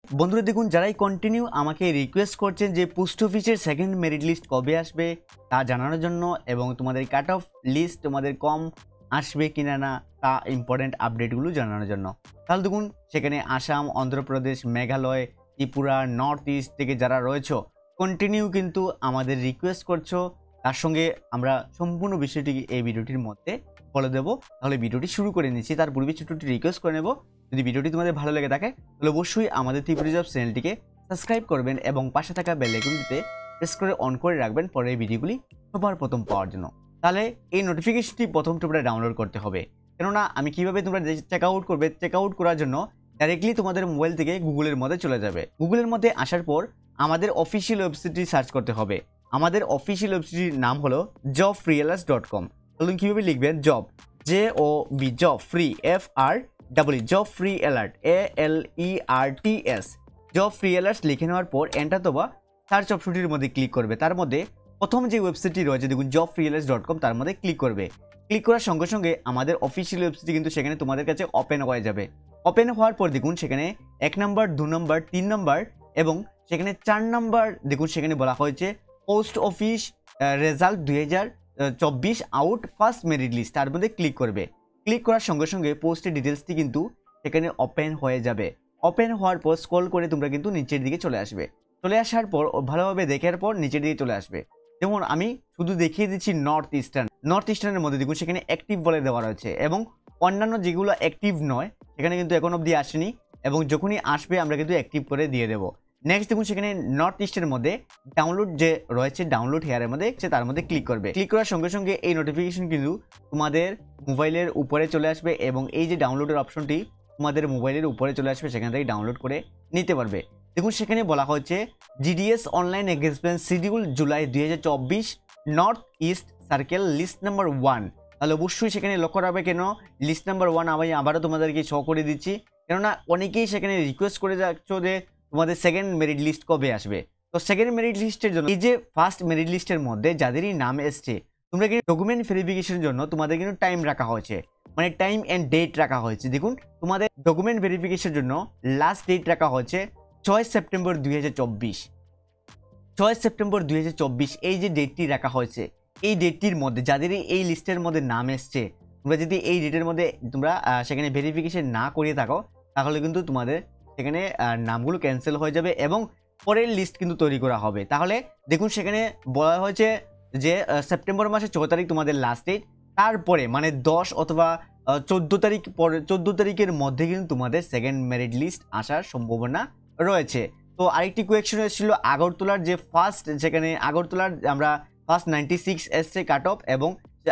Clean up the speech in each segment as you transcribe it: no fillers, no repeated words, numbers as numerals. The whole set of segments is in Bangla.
বন্ধুরা দেখুন, যারাই কন্টিনিউ আমাকে রিকোয়েস্ট করছেন যে পোস্ট অফিসের সেকেন্ড মেরিট লিস্ট কবে আসবে তা জানানোর জন্য এবং তোমাদের কাট অফ লিস্ট তোমাদের কম আসবে কিনা না তা ইম্পর্টেন্ট আপডেটগুলো জানানোর জন্য, তাহলে দেখুন সেখানে আসাম, অন্ধ্রপ্রদেশ, মেঘালয়, ত্রিপুরা, নর্থ ইস্ট থেকে যারা রয়েছে কন্টিনিউ কিন্তু আমাদের রিকোয়েস্ট করছো, তার সঙ্গে আমরা সম্পূর্ণ বিষয়টি এই ভিডিওটির মধ্যে বলে দেবো। তাহলে ভিডিওটি শুরু করে নিচ্ছি, তার পূর্বে ছোট্ট রিকোয়েস্ট করে নেব, যদি ভিডিওটি তোমাদের ভালো লেগে থাকে তাহলে অবশ্যই আমাদের ত্রিপুরা জব চ্যানেলটিকে সাবস্ক্রাইব করবেন এবং পাশে থাকা বেল আইকনটিতে প্রেস করে অন করে রাখবেন পরের ভিডিওগুলি সবার প্রথম পাওয়ার জন্য। তাহলে এই নোটিফিকেশনটি প্রথম তোমরা ডাউনলোড করতে হবে, কেননা আমি কিভাবে তোমরা চেক আউট করবে, চেক আউট করার জন্য ডাইরেক্টলি তোমাদের মোবাইল থেকে গুগলের মধ্যে চলে যাবে। গুগলের মধ্যে আসার পর আমাদের অফিসিয়াল ওয়েবসাইটটি সার্চ করতে হবে। আমাদের অফিসিয়াল ওয়েবসাইটের নাম হলো jobfreealert.com। তাহলে কীভাবে লিখবেন? Job, JOB, job free, FREE, job free alert, ALERTS, job free alert লিখে নেওয়ার পর এন্টার দেওয়া সার্চ অপশনটির মধ্যে ক্লিক করবে। তার মধ্যে প্রথম যে ওয়েবসাইটটি রয়েছে দেখুন jobfreealert.com, তার মধ্যে ক্লিক করবে। ক্লিক করার সঙ্গে সঙ্গে আমাদের অফিসিয়াল ওয়েবসাইট কিন্তু সেখানে তোমাদের কাছে ওপেন হয়ে যাবে। ওপেন হওয়ার পর দেখুন সেখানে 1 নম্বর, 2 নম্বর, 3 নম্বর এবং সেখানে 4 নম্বর দেখুন সেখানে বলা হয়েছে post office result 2024 out first merit list, তার মধ্যে ক্লিক করবে। ক্লিক করার সঙ্গে সঙ্গে পোস্টের ডিটেলসটি কিন্তু সেখানে ওপেন হয়ে যাবে। ওপেন হওয়ার পর স্ক্রল করে তোমরা কিন্তু নিচের দিকে চলে আসবে। চলে আসার পর ভালোভাবে দেখার পর নিচের দিকে চলে আসবে। যেমন আমি শুধু দেখিয়ে দিচ্ছি নর্থ ইস্টার্নের মধ্যে দেখুন সেখানে অ্যাক্টিভ বলে দেওয়া রয়েছে এবং অন্যান্য যেগুলো অ্যাক্টিভ নয় সেখানে কিন্তু এখন অবধি আসেনি এবং যখনই আসবে আমরা কিন্তু অ্যাক্টিভ করে দিয়ে দেবো। নেক্সট দেখুন সেখানে নর্থ ইস্টের মধ্যে ডাউনলোড যে রয়েছে, ডাউনলোড হেয়ারের মধ্যে তার মধ্যে ক্লিক করবে। ক্লিক করার সঙ্গে সঙ্গে এই নোটিফিকেশন কিন্তু তোমাদের মোবাইলের উপরে চলে আসবে এবং এই যে ডাউনলোডের অপশনটি তোমাদের মোবাইলের উপরে চলে আসবে, সেখান থেকে ডাউনলোড করে নিতে পারবে। দেখুন সেখানে বলা হচ্ছে GDS online engagement schedule July 2024 north east circle list number 1। তাহলে অবশ্যই সেখানে লক্ষ্য রাখবে, কেন লিস্ট নাম্বার 1 আমি আবারও তোমাদেরকে শো করে দিচ্ছি, কেননা অনেকেই সেখানে রিকোয়েস্ট করে যাচ্ছ যে তোমাদের সেকেন্ড মেরিট লিস্ট কবে আসবে। তো সেকেন্ড মেরিট লিস্টের জন্য এই যে ফার্স্ট মেরিট লিস্টের মধ্যে যাদেরই নাম এসছে তোমরা কিন্তু ডকুমেন্ট ভেরিফিকেশনের জন্য তোমাদের কিন্তু টাইম রাখা হয়েছে, মানে টাইম অ্যান্ড ডেট রাখা হয়েছে। দেখুন তোমাদের ডকুমেন্ট ভেরিফিকেশনের জন্য লাস্ট ডেট রাখা হয়েছে 6 সেপ্টেম্বর 2024। 6 সেপ্টেম্বর 2024 এই যে ডেটটি রাখা হয়েছে, এই ডেটটির মধ্যে যাদেরই এই লিস্টের মধ্যে নাম এসছে তোমরা যদি এই ডেটের মধ্যে তোমরা সেখানে ভেরিফিকেশন না করিয়ে থাকো তাহলে কিন্তু তোমাদের সেখানে নামগুলো ক্যান্সেল হয়ে যাবে এবং পরের লিস্ট কিন্তু তৈরি করা হবে। তাহলে দেখুন সেখানে বলা হয়েছে যে সেপ্টেম্বর মাসের 6 তারিখ তোমাদের লাস্ট ডেট, তারপরে মানে 10 অথবা 14 তারিখ পরে 14 তারিখের মধ্যে কিন্তু তোমাদের সেকেন্ড মেরিট লিস্ট আসার সম্ভাবনা রয়েছে। তো আরেকটি কোয়েকশন এসেছিল আগরতলার যে ফার্স্ট, সেখানে আগরতলার আমরা ফার্স্ট 96 এসছে কাট অফ এবং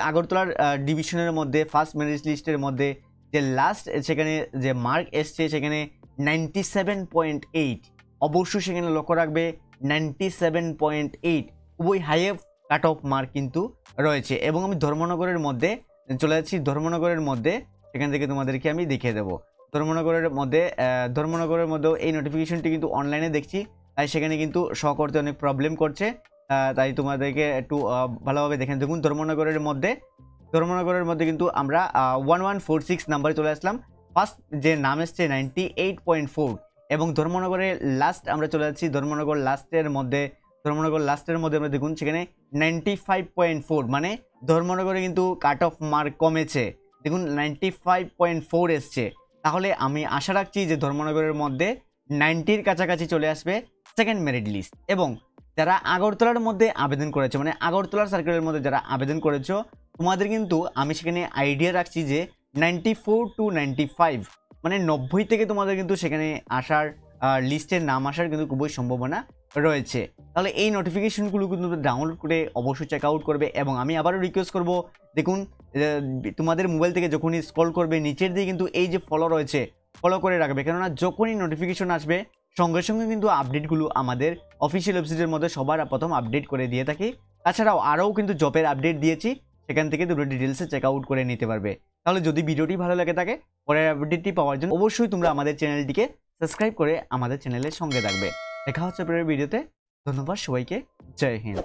আগরতলার ডিভিশনের মধ্যে ফার্স্ট মেরিট লিস্টের মধ্যে যে লাস্ট সেখানে যে মার্ক এসছে সেখানে 97.8। অবশ্যই সেখানে লক্ষ্য রাখবে 97.8 খুবই হাই কাট অফ মার্ক কিন্তু রয়েছে। এবং আমি ধর্মনগরের মধ্যে চলে যাচ্ছি, ধর্মনগরের মধ্যে সেখান থেকে তোমাদেরকে আমি দেখিয়ে দেবো। ধর্মনগরের মধ্যেও এই নোটিফিকেশনটি কিন্তু অনলাইনে দেখছি, তাই সেখানে কিন্তু শো করতে অনেক প্রবলেম করছে, তাই তোমাদেরকে একটু ভালোভাবে দেখেন। দেখুন ধর্মনগরের মধ্যে কিন্তু আমরা 1146 নাম্বারে চলে আসলাম, ফার্স্ট যে নাম এসছে 98.4 এবং ধর্মনগরের লাস্ট আমরা চলে যাচ্ছি ধর্মনগর লাস্টের মধ্যে আমরা দেখুন সেখানে 95.4, মানে ধর্মনগরে কিন্তু কাট অফ মার্ক কমেছে, দেখুন 95.4 এসছে। তাহলে আমি আশা রাখছি যে ধর্মনগরের মধ্যে 90-র কাছাকাছি চলে আসবে সেকেন্ড মেরিট লিস্ট। এবং যারা আগরতলার মধ্যে আবেদন করেছে, মানে আগরতলার সার্কেলের মধ্যে যারা আবেদন করেছো তোমাদের কিন্তু আমি সেখানে আইডিয়া রাখছি যে 94 to 95 মানে 90 থেকে তোমাদের কিন্তু সেখানে আসার লিস্টের নাম আসার কিন্তু খুবই সম্ভাবনা রয়েছে। তাহলে এই নোটিফিকেশনগুলো কিন্তু ডাউনলোড করে অবশ্যই চেক আউট করবে এবং আমি আবারও রিকোয়েস্ট করব, দেখুন তোমাদের মোবাইল থেকে যখনই স্ক্রল করবে নিচের দিকে কিন্তু এই যে ফলো রয়েছে ফলো করে রাখবে, কেননা যখনই নোটিফিকেশন আসবে সঙ্গে সঙ্গে কিন্তু আপডেটগুলো আমাদের অফিসিয়াল ওয়েবসাইটের মধ্যে সবার প্রথম আপডেট করে দিয়ে থাকি। তাছাড়াও আরও কিন্তু জবের আপডেট দিয়েছি, সেখান থেকে তোমরা ডিটেলসে চেক আউট করে নিতে পারবে। তাহলে যদি ভিডিওটি ভালো লাগে থাকে পরের আপডেটটি পাওয়ার জন্য অবশ্যই তোমরা আমাদের চ্যানেলটিকে সাবস্ক্রাইব করে আমাদের চ্যানেলের সঙ্গে থাকবে। দেখা হচ্ছে পরের ভিডিওতে। ধন্যবাদ সবাইকে, জয় হিন্দ।